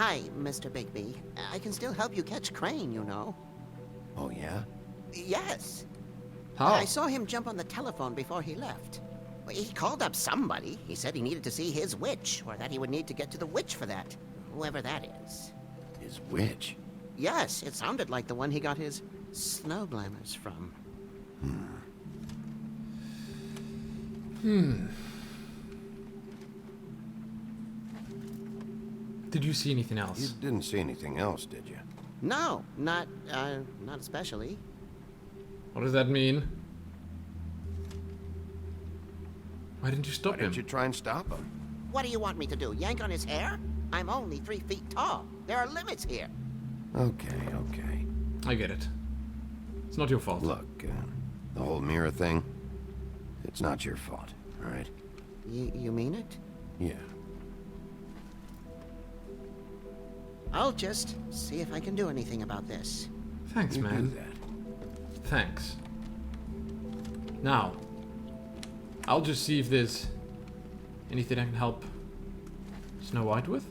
Hi, Mr. Bigby. I can still help you catch Crane, you know. Oh, yeah? Yes. How? I saw him jump on the telephone before he left. He called up somebody. He said he needed to see his witch, or that he would need to get to the witch for that. Whoever that is. His witch? Yes, it sounded like the one he got his snow glamours from. Did you see anything You else? didn't see anything else, did you? No, not especially. What does that mean? Why didn't you Why stop him? didn't you try and stop him? What do you want me to do, yank on his hair? I'm only 3 feet tall. There are limits here. Okay. I get it. It's not your fault. Look, the whole mirror thing, it's not your fault, all right? You mean it? Yeah. I'll just see if I can do anything about this. Thanks, You man. do that. Thanks. Now, I'll just see if there's anything I can help Snow White with.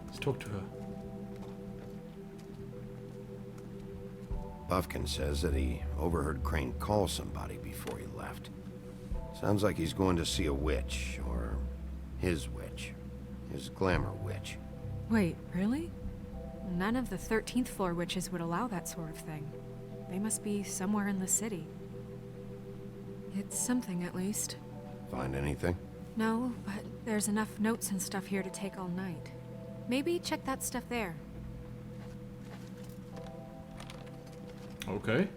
Let's talk to her. Buffkin says that he overheard Crane call somebody before he left. Sounds like he's going to see a witch, or his witch. His glamour witch. Wait, really? None of the 13th floor witches would allow that sort of thing. They must be somewhere in the city. It's something, at least. Find anything? No, but there's enough notes and stuff here to take all night. Maybe check that stuff there. Okay.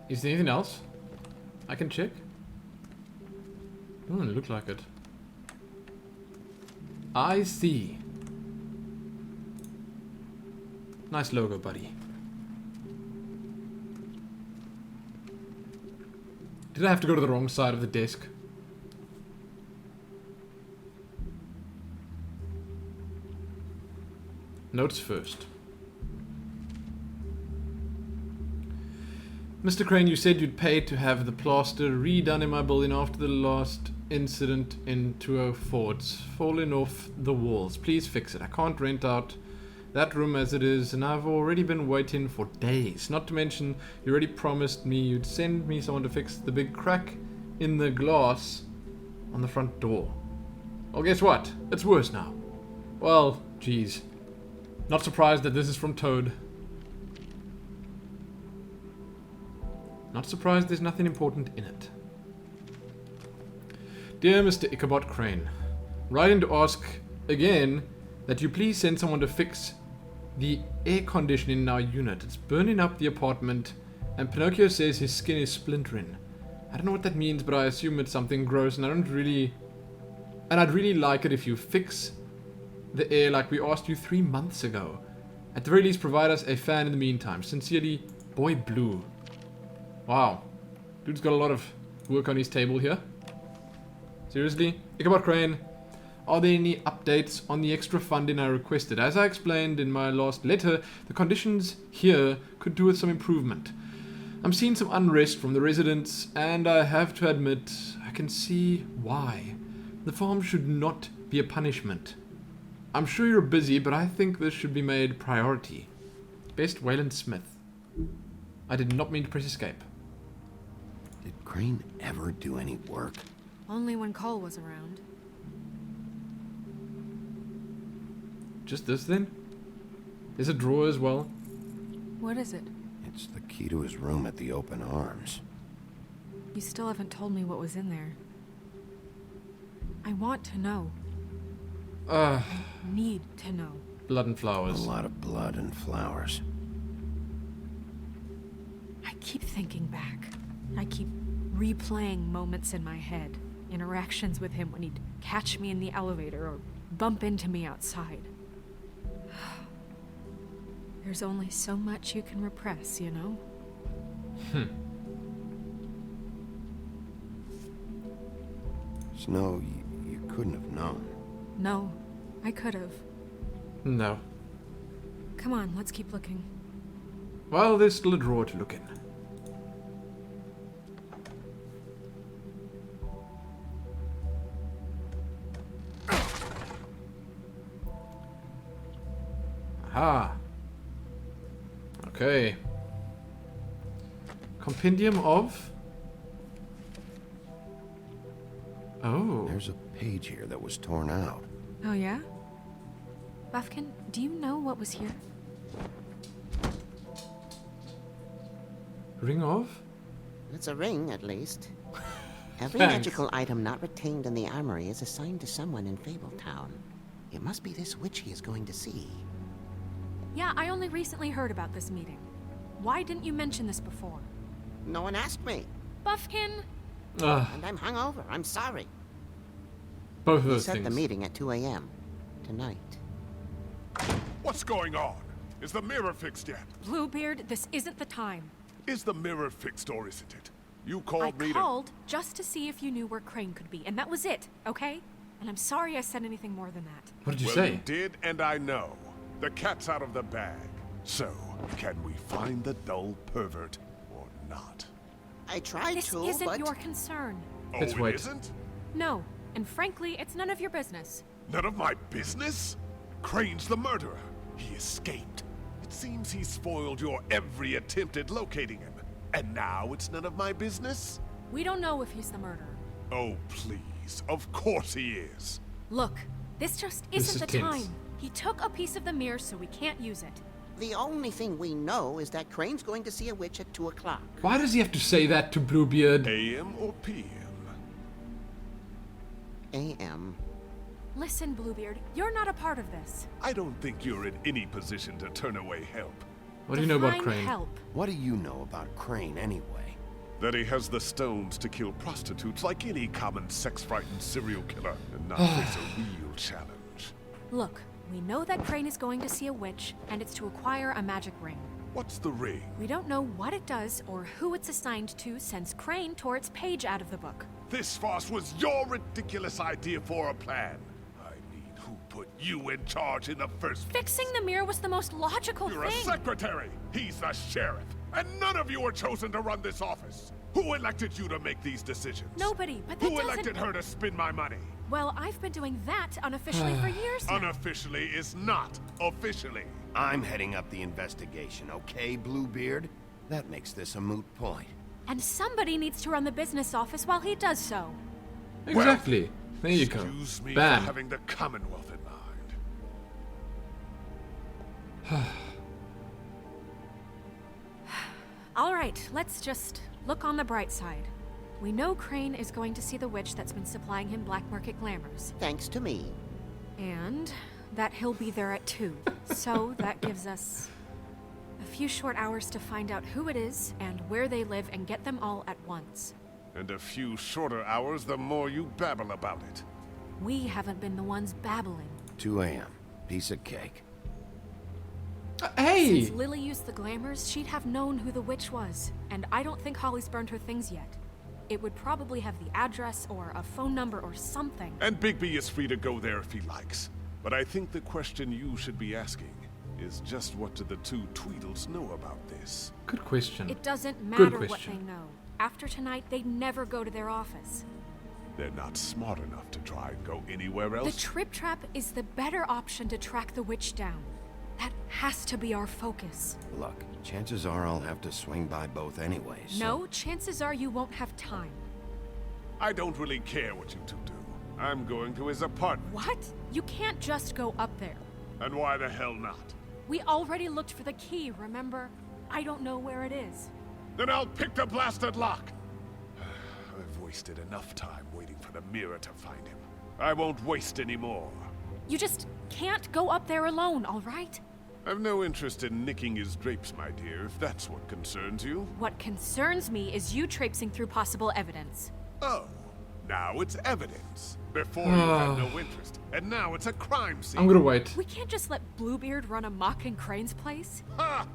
Is there anything else I can check? Doesn't look like it. I see. Nice logo, buddy. Did I have to go to the wrong side of the desk? Notes first. Mr. Crane, you said you'd pay to have the plaster redone in my building after the last incident in 204. It's fallen off the walls. Please fix it. I can't rent out that room as it is, and I've already been waiting for days. Not to mention, you already promised me you'd send me someone to fix the big crack in the glass on the front door. Well, guess what? It's worse now. Well, geez. Not surprised that this is from Toad. Not surprised there's nothing important in it. Dear Mr. Ichabod Crane, writing to ask again that you please send someone to fix the air conditioning in our unit. It's burning up the apartment, and Pinocchio says his skin is splintering. I don't know what that means, but I assume it's something gross, and I'd really like it if you fix the air like we asked you 3 months ago. At the very least, provide us a fan in the meantime. Sincerely, Boy Blue. Wow. Dude's got a lot of work on his table here. Seriously? Ichabod Crane, are there any updates on the extra funding I requested? As I explained in my last letter, the conditions here could do with some improvement. I'm seeing some unrest from the residents, and I have to admit, I can see why. The farm should not be a punishment. I'm sure you're busy, but I think this should be made priority. Best, Wayland Smith. I did not mean to press escape. Did Crane ever do any work? Only when Cole was around. Just this then? There's a drawer as well. What is it? It's the key to his room at the Open Arms. You still haven't told me what was in there. I want to know. Need to know. Blood and A flowers. lot of blood and flowers. I keep thinking back. I keep replaying moments in my head. Interactions with him when he'd catch me in the elevator or bump into me outside. There's only so much you can repress, you know? Snow, you couldn't have known. No, I could have. No. Come on, let's keep looking. Well, there's still a drawer to look in. Aha. Okay. Compendium of... Oh. There's a page here that was torn out. Oh, yeah? Buffkin, do you know what was here? Ring of? It's a ring, at least. Every Thanks. magical item not retained in the armory is assigned to someone in Fabletown. It must be this witch he is going to see. Yeah, I only recently heard about this meeting. Why didn't you mention this before? No one asked me, Buffkin! Ugh, and I'm hungover. I'm sorry. both of We those set things. the meeting at 2 a.m. tonight. What's going on? Is the mirror fixed yet? Bluebeard, this isn't the time. Is the mirror fixed or isn't it? You I called me called just to see if you knew where Crane could be, and that was it, okay? And I'm sorry I said anything more than that. What did to... you Well, say? you did, and I know. The cat's out of the bag. So, can we find the dull pervert or not? I tried This to, isn't but... your concern. Oh, Let's it wait. isn't? No, and frankly, it's none of your business. None of my business? Crane's the murderer. He escaped. It seems he spoiled your every attempt at locating him. And now it's none of my business? We don't know if he's the murderer. Oh, please. Of course he is. Look, this just This isn't is the tense. time. He took a piece of the mirror, so we can't use it. The only thing we know is that Crane's going to see a witch at 2 o'clock. Why does he have to say that to Bluebeard? AM or PM? A.M. Listen, Bluebeard, you're not a part of this. I don't think you're in any position to turn away help. What do you know about Define Crane? help. What do you know about Crane anyway? That he has the stones to kill prostitutes like any common sex-frightened serial killer and not face a real challenge. Look, we know that Crane is going to see a witch, and it's to acquire a magic ring. What's the ring? We don't know what it does or who it's assigned to since Crane tore its page out of the book. This farce was your ridiculous idea for a plan. I mean, who put you in charge in the first place? Fixing the mirror was the most logical You're a thing. secretary. He's the sheriff. And none of you were chosen to run this office. Who elected you to make these decisions? Nobody, but that Who doesn't... elected her to spend my money? Well, I've been doing that unofficially for years now. Unofficially is not officially. I'm heading up the investigation, okay, Bluebeard? That makes this a moot point. And somebody needs to run the business office while he does so. Exactly. There you go. Excuse me Bam. for having the Commonwealth in mind. All right, let's just look on the bright side. We know Crane is going to see the witch that's been supplying him black market glamours. Thanks to me. And that he'll be there at 2. So that gives us a few short hours to find out who it is and where they live and get them all at once. And a few shorter hours, the more you babble about it. We haven't been the ones babbling. 2 a.m. Piece of cake. Hey! Since Lily used the glamours, she'd have known who the witch was. And I don't think Holly's burned her things yet. It would probably have the address or a phone number or something. And Bigby is free to go there if he likes. But I think the question you should be asking is just what do the two Tweedles know about this? Good question. It doesn't Good matter what question. they know. After tonight, they'd never go to their office. They're not smart enough to try and go anywhere The else. Trip Trap is the better option to track the witch down. That has to be our focus. Look, chances are I'll have to swing by both anyway, so... No, chances are you won't have time. I don't really care what you two do. I'm going to his apartment. What? You can't just go up there. And why the hell not? We already looked for the key, remember? I don't know where it is. Then I'll pick the blasted lock. I've wasted enough time waiting for the mirror to find him. I won't waste any more. You just can't go up there alone, all right? I've no interest in nicking his drapes, my dear, if that's what concerns you. What concerns me is you traipsing through possible evidence. Oh, now it's evidence. Before you had no interest, and now it's a crime scene. I'm gonna wait. We can't just let Bluebeard run amok in Crane's place. Ha!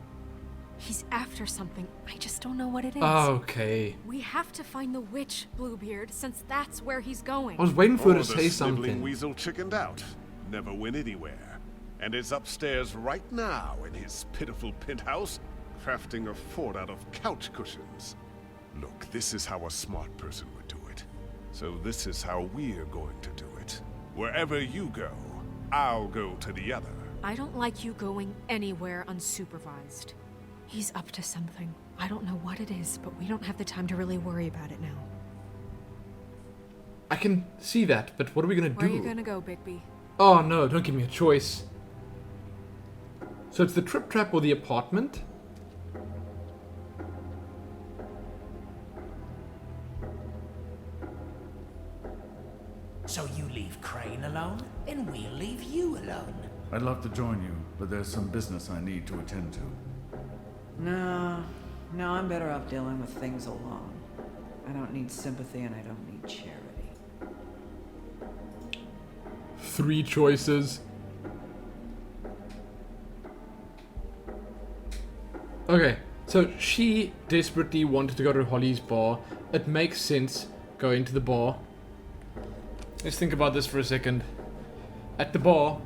He's after something. I just don't know what it is. Okay. We have to find the witch, Bluebeard, since that's where he's going. I was waiting for her Oh, to the say sniveling something. weasel chickened out. Never went anywhere. And is upstairs right now in his pitiful penthouse, crafting a fort out of couch cushions. Look, this is how a smart person would do it. So this is how we're going to do it. Wherever you go, I'll go to the other. I don't like you going anywhere unsupervised. He's up to something. I don't know what it is, but we don't have the time to really worry about it now. I can see that, but what are we gonna do? Where are you gonna go, Bigby? Oh no, don't give me a choice. So it's the trip trap or the apartment? So you leave Crane alone, and we'll leave you alone. I'd love to join you, but there's some business I need to attend to. No, I'm better off dealing with things alone. I don't need sympathy and I don't need charity. 3 choices. Okay, so she desperately wanted to go to Holly's bar. It makes sense going to the bar. Let's think about this for a second. At the bar,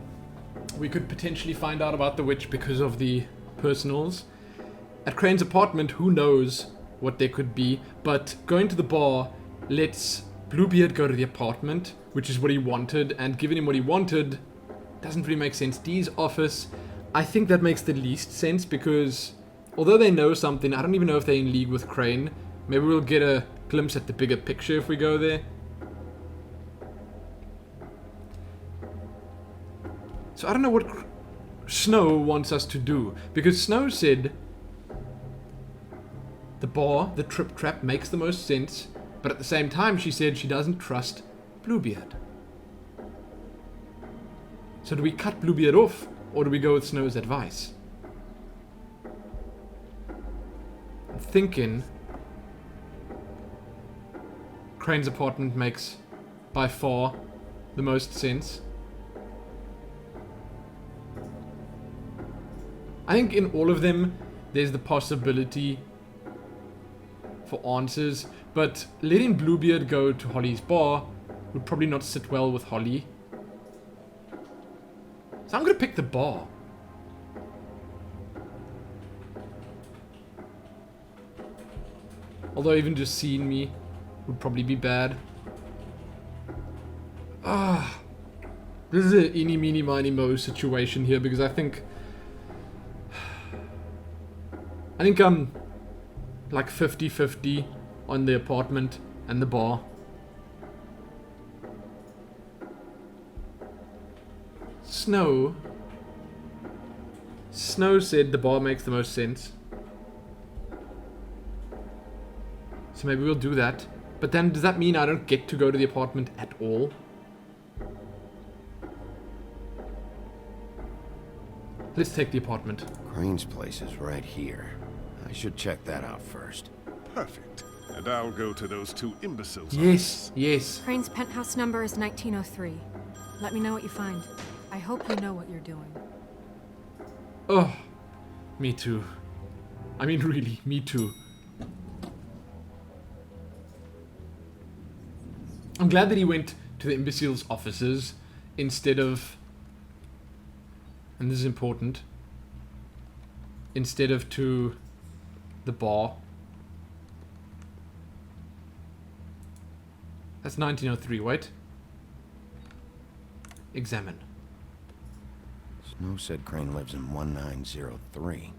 we could potentially find out about the witch because of the personals. At Crane's apartment, who knows what there could be, but going to the bar lets Bluebeard go to the apartment, which is what he wanted, and giving him what he wanted doesn't really make sense. Dee's office, I think that makes the least sense because although they know something, I don't even know if they're in league with Crane. Maybe we'll get a glimpse at the bigger picture if we go there. So I don't know what Snow wants us to do, because Snow said the bar, the trip trap, makes the most sense, but at the same time she said she doesn't trust Bluebeard. So do we cut Bluebeard off, or do we go with Snow's advice? I'm thinking Crane's apartment makes by far the most sense. I think in all of them, there's the possibility for answers, but letting Bluebeard go to Holly's bar would probably not sit well with Holly. So I'm gonna pick the bar. Although even just seeing me would probably be bad. This is a eeny, meeny, miny, mo situation here because I think I'm like 50-50 on the apartment and the bar. Snow said the bar makes the most sense. So maybe we'll do that. But then does that mean I don't get to go to the apartment at all? Let's take the apartment. Crane's place is right here. I should check that out first. Perfect. And I'll go to those 2 imbeciles. Yes, yes. Crane's penthouse number is 1903. Let me know what you find. I hope you know what you're doing. Oh, me too. I mean, really, me too. I'm glad that he went to the imbecile's offices instead of, and this is important, instead of to the bar. That's 1903, wait. Examine. Snow said Crane lives in 1903.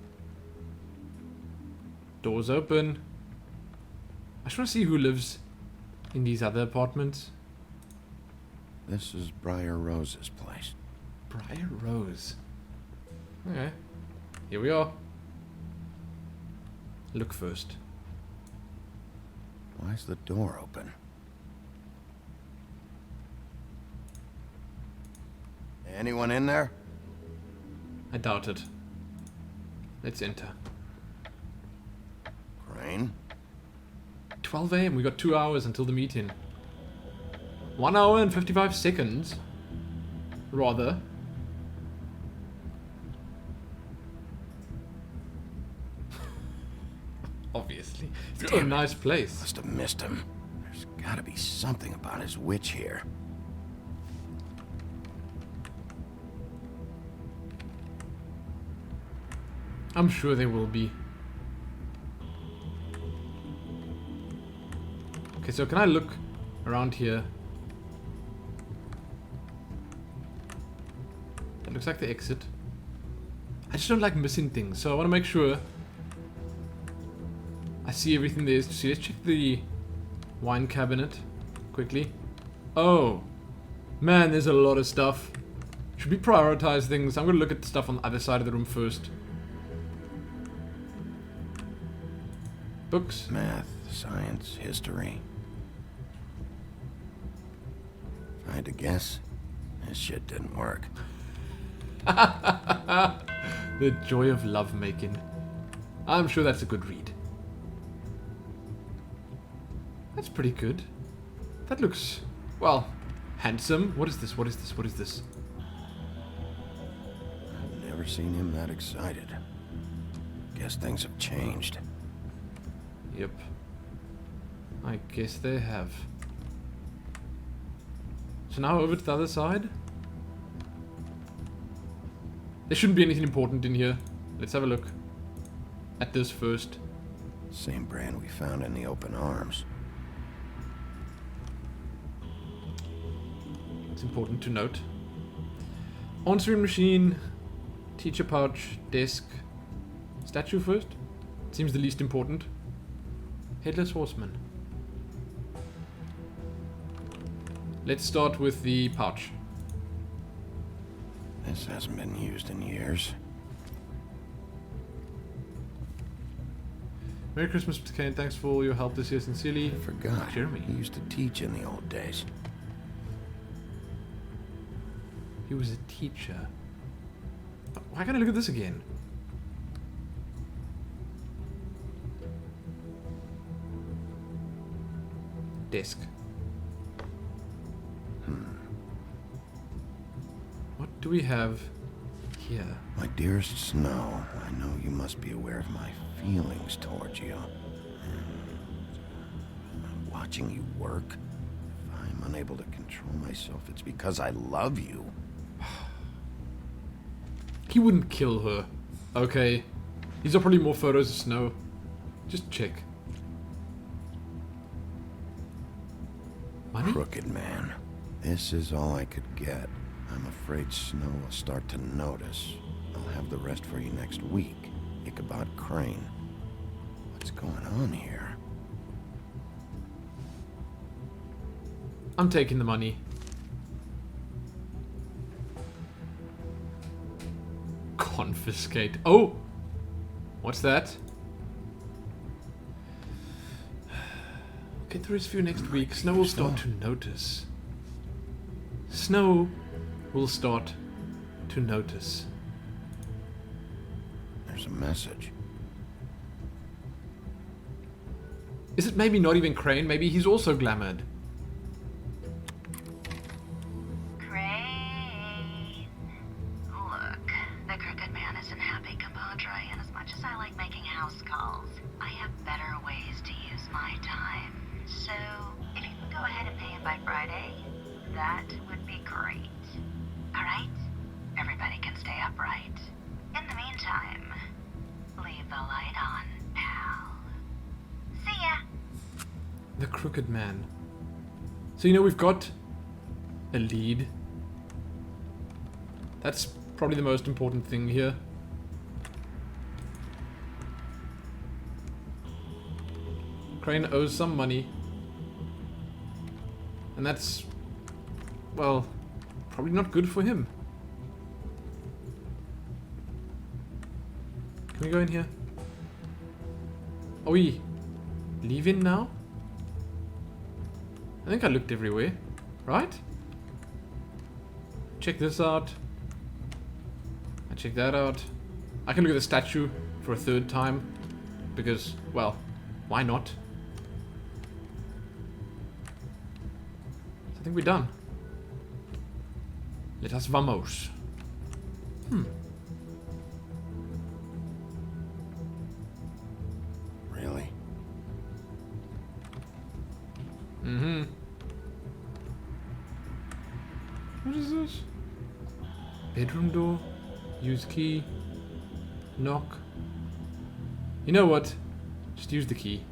Doors open. I just want to see who lives in these other apartments. This is Briar Rose's place. Briar Rose. Okay. Here we are. Look first. Why's the door open? Anyone in there? I doubt it. Let's enter. Crane? 12 a.m. We got 2 hours until the meeting. 1 hour and 55 seconds. Rather. Obviously. It's a nice place. Must have missed him. There's gotta be something about his witch here. I'm sure there will be. Okay, so can I look around here? That looks like the exit. I just don't like missing things, so I want to make sure I see everything there is to see. Let's check the wine cabinet quickly. Oh, man, there's a lot of stuff. Should we prioritize things? I'm going to look at the stuff on the other side of the room first. Books. Math, science, history. If I had to guess, this shit didn't work. The joy of lovemaking. I'm sure that's a good read. That's pretty good. That looks, well, handsome. What is this? What is this? What is this? I've never seen him that excited. Guess things have changed. Yep. I guess they have. So now over to the other side. There shouldn't be anything important in here. Let's have a look at this first. Same brand we found in the open arms. It's important to note. Answering machine, teacher pouch, desk, statue first. Seems the least important. Headless horseman. Let's start with the pouch. This hasn't been used in years. Merry Christmas, Mr. Kane. Thanks for all your help this year. Sincerely, I forgot. Jeremy. He used to teach in the old days. He was a teacher. Why can't I look at this again? Desk. What do we have here? My dearest Snow, I know you must be aware of my feelings towards you. I'm watching you work. If I'm unable to control myself, it's because I love you. He wouldn't kill her. Okay. These are probably more photos of Snow. Just check. Money? Crooked man. This is all I could get. I'm afraid Snow will start to notice. I'll have the rest for you next week. Ichabod Crane. What's going on here? I'm taking the money. Confiscate. Oh! What's that? Get through his few next week. Snow will start to notice. Snow will start to notice. There's a message. Is it maybe not even Crane? Maybe he's also glamoured. Crane. Look, the crooked man isn't happy, compadre, and as much as I like making house calls, I have better ways to use my time. So, if you can go ahead and pay him by Friday, that would be great. Alright? Everybody can stay upright. In the meantime, leave the light on, pal. See ya! The crooked man. So, you know, we've got a lead. That's probably the most important thing here. Crane owes some money. And that's, well, probably not good for him. Can we go in here? Are we leaving now? I think I looked everywhere, right? Check this out. I check that out. I can look at the statue for a third time. Because, well, why not? I think we're done. Let us vamos. Really? Mm-hmm. What is this? Bedroom door. Use key. Knock. You know what? Just use the key.